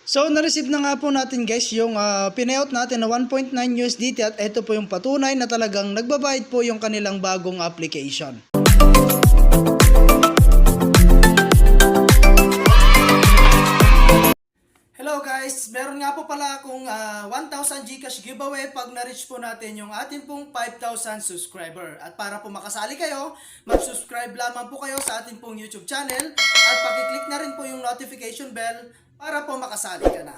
So, na-receive na nga po natin guys yung pinayout natin na 1.9 USDT at ito po yung patunay na talagang nagbabayad po yung kanilang bagong application. Hello guys, meron nga po pala akong 1,000 GCash giveaway pag na-reach po natin yung ating pong 5,000 subscriber. At para po makasali kayo, mag-subscribe lamang po kayo sa ating pong YouTube channel at pakiclick na rin po yung notification bell para po makasali ka na.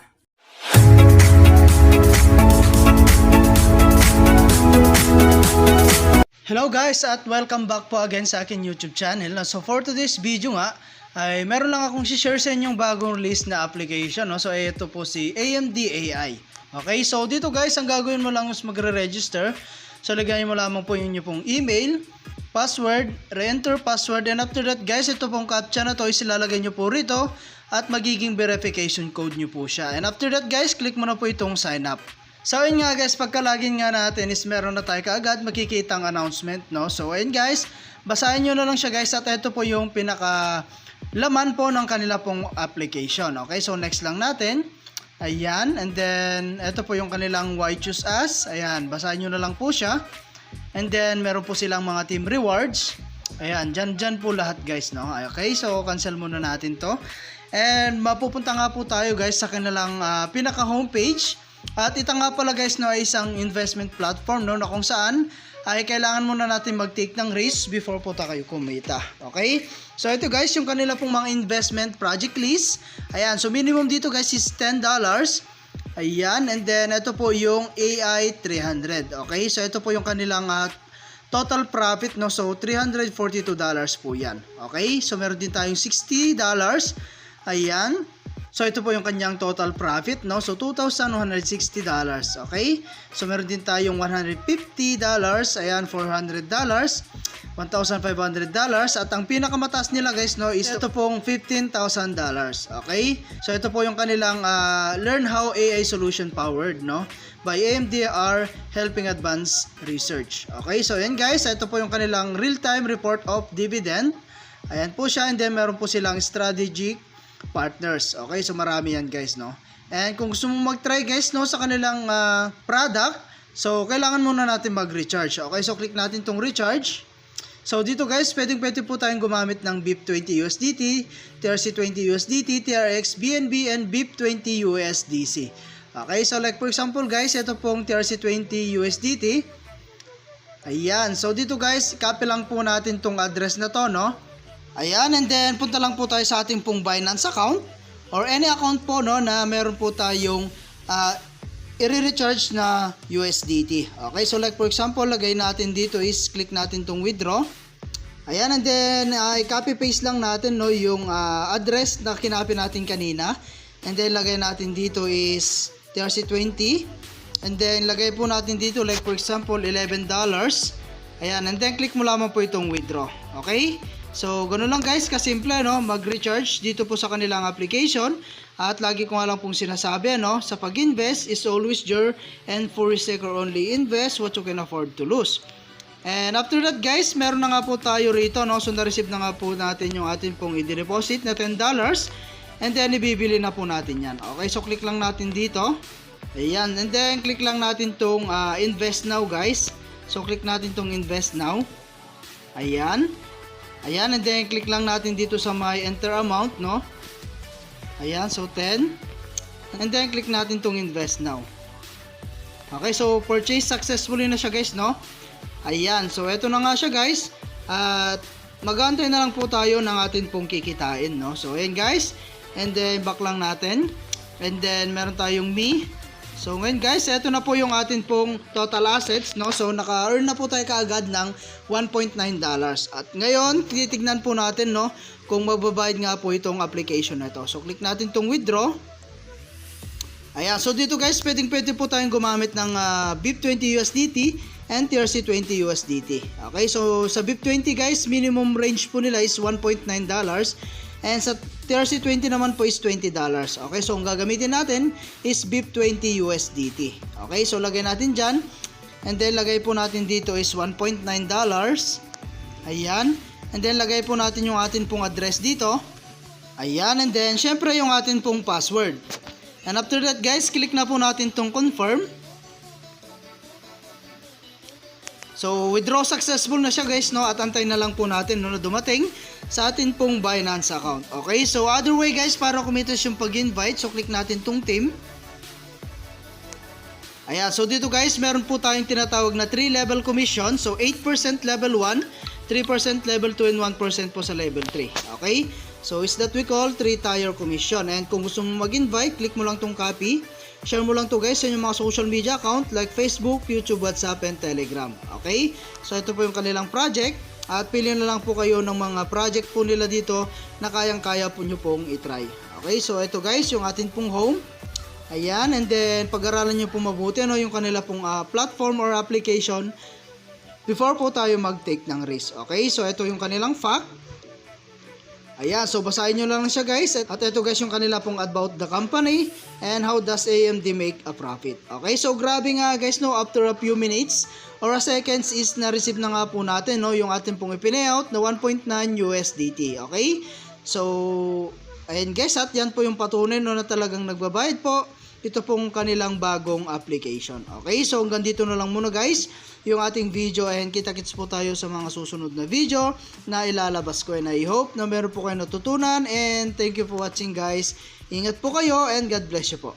Hello guys at welcome back po again sa akin YouTube channel. So for today's video nga, ay meron lang akong share sa inyong bagong release na application, no? So ito po si AMD AI. Okay, so dito guys, ang gagawin mo lang is magre-register. So lagyan mo lamang po yung pong email, password, re-enter password, and after that guys, ito pong captcha na to is ilalagay nyo po rito at magiging verification code nyo po siya. And after that guys, click mo na po itong sign up. So ayun nga guys, pagka-login nga natin is meron na tayo kaagad makikita ang announcement, no? So ayun guys, basahin nyo na lang siya guys at ito po yung pinaka laman po ng kanila pong application. Okay, so next lang natin. Ayan, and then ito po yung kanilang why choose us. Ayan, basahin nyo na lang po siya. And then meron po silang mga team rewards. Ayan, dyan po lahat guys, no? Okay, so cancel muna natin to. And mapupunta nga po tayo guys sa kanilang pinaka homepage. At ito nga pala guys, no, ay isang investment platform, no, na kung saan ay kailangan muna natin mag-take ng risk before po tayo kumita. Okay? So ito guys, yung kanila pong mga investment project list. Ayan, so minimum dito guys is $10. Ayan, and then ito po yung AI 300. Okay? So ito po yung kanilang total profit, no. So $342 po 'yan. Okay? So meron din tayong $60. Ayan. So ito po yung kanyang total profit, no? So $2,160. Okay? So meron din tayong $150, ayan, $400, $1,500 at ang pinakamataas nila guys, no, is ito pong $15,000. Okay? So ito po yung kanilang learn how AI solution powered, no, by AMDR helping advance research. Okay? So yan guys, ito po yung kanilang real-time report of dividend. Ayan po siya, and then meron po silang strategic partners. Okay, so marami yan guys, no. And kung gusto mo mag-try guys, no, sa kanilang product, so kailangan muna natin mag-recharge. Okay, so click natin tong recharge. So dito guys, pwede po tayong gumamit ng BIP20 USDT, TRC20 USDT, TRX, BNB, and BIP20 USDC. Okay, so like for example guys, ito pong TRC20 USDT. Ayan, so dito guys, copy lang po natin tong address na to, no. Ayan, and then punta lang po tayo sa ating pong Binance account or any account po, no, na meron po tayong i-recharge na USDT. Okay, so like for example, lagay natin dito is click natin tong withdraw. Ayan, and then i-copy paste lang natin, no, yung address na kinopy natin kanina. And then lagay natin dito is TRC20. And then lagay po natin dito like for example $11. Ayan, and then click mo lamang po itong withdraw. Okay? So, ganoon lang guys, kasimple, no, mag-recharge dito po sa kanilang application. At lagi ko nga lang pong sinasabi, no, sa pag-invest is always your and for risk or only invest what you can afford to lose. And after that guys, meron na nga po tayo rito, no, so na-receive na nga po natin yung ating pong i-deposit na $10. And then, ibibili na po natin yan. Okay, so click lang natin dito. Ayan, and then click lang natin tong invest now guys. So, click natin tong invest now. Ayan. Ayan, and then click lang natin dito sa my enter amount, no. Ayan, so 10. And then click natin tong invest now. Okay, so purchase successfully na siya guys, no. Ayan, so eto na nga siya guys. At mag-aantay na lang po tayo ng atin pong kikitain, no. So ayan guys, and then back lang natin. And then meron tayong me. So ngayon guys, ito na po yung atin pong total assets, no. So naka-earn na po tayo kaagad ng $1.9. At ngayon, titignan po natin, no, kung magbabayad nga po itong application na ito. So click natin tong withdraw. Ayan, so dito guys, pwede po tayong gumamit ng BIP20 USDT and TRC20 USDT. Okay, so sa BIP20 guys, minimum range po nila is $1.9. And sa TRC20 naman po is $20. Okay, so ang gagamitin natin is BIP20 USDT. Okay, so lagay natin dyan. And then lagay po natin dito is $1.9. Ayan. And then lagay po natin yung atin pong address dito. Ayan, and then syempre yung atin pong password. And after that guys, click na po natin tong confirm. So withdraw successful na siya guys, no, at antay na lang po natin no, na dumating sa atin pong Binance account. Okay, so other way guys, para kumitas yung pag-invite, so click natin tong team. Ayan, so dito guys, meron po tayong tinatawag na 3-level commission. So 8% level 1, 3% level 2, and 1% po sa level 3. Okay, so is that we call 3-tier commission. And kung gusto mo mag-invite, click mo lang tong copy. Share mo lang to guys sa inyong mga social media account like Facebook, YouTube, WhatsApp, and Telegram. Okay? So ito po yung kanilang project. At pili na lang po kayo ng mga project po nila dito na kayang-kaya po nyo pong itry. Okay? So ito guys, yung atin pong home. Ayan. And then pag-aralan nyo po mabuti ano, yung kanila pong platform or application before po tayo mag-take ng risk. Okay? So ito yung kanilang fact. Ayan, so basahin nyo lang siya guys. At ito guys yung kanila pong about the company and how does AMD make a profit. Okay, so grabe nga guys, no, after a few minutes or a seconds is na-receive na nga po natin no, yung ating pong ipinayout na 1.9 USDT. Okay, so ayun guys, at yan po yung patunay no, na talagang nagbabayad po ito pong kanilang bagong application. Okay, so hanggang dito na lang muna guys yung ating video, and kita-kits po tayo sa mga susunod na video na ilalabas ko, and I hope na meron po kayo natutunan, and thank you for watching guys. Ingat po kayo and God bless you po.